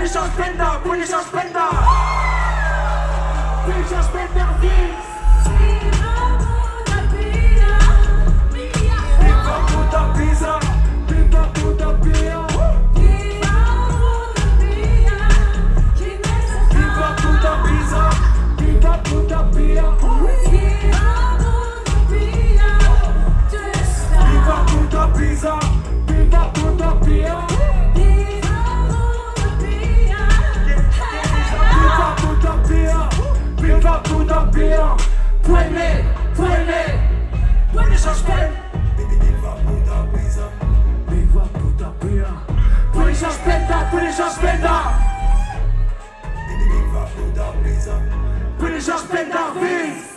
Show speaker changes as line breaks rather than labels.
Punisher spender, Punisher spender. Punisher spender things. Viva puta pizza, viva puta pia. Viva puta pizza, viva puta pia. Viva puta pizza, viva puta pia. Viva puta pia, puene, Punisher spend. Viva puta pizza, viva puta pia. Punisher spender, Punisher spender. Viva puta pizza, Punisher spender things.